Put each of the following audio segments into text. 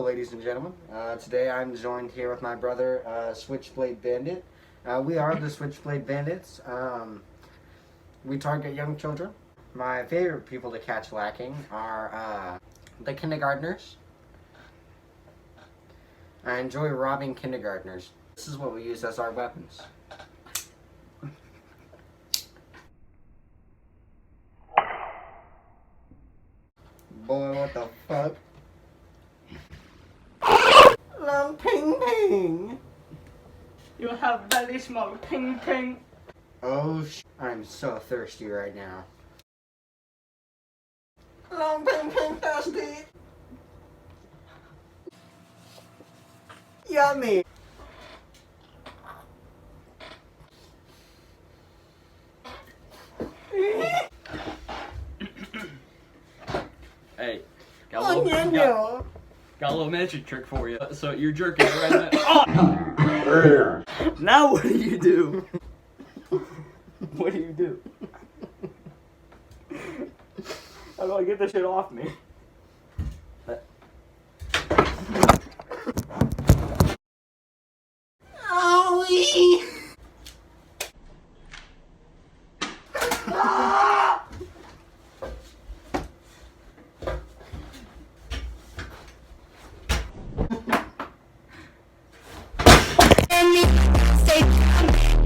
Hello, ladies and gentlemen. Today I'm joined here with my brother, Switchblade Bandit. We are the Switchblade Bandits. We target young children. My favorite people to catch lacking are the kindergartners. I enjoy robbing kindergartners. This is what we use as our weapons. Boy, what the fuck? Long ping ping! You have very small ping ping. Oh I'm so thirsty right now. Long ping ping thirsty! Yummy! Hey, Oh, got a little magic trick for you. So you're jerking it right now. Oh! Now what do you do? What do you do? How do I get this shit off me? Owie!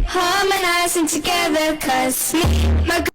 Harmonizing together, cause my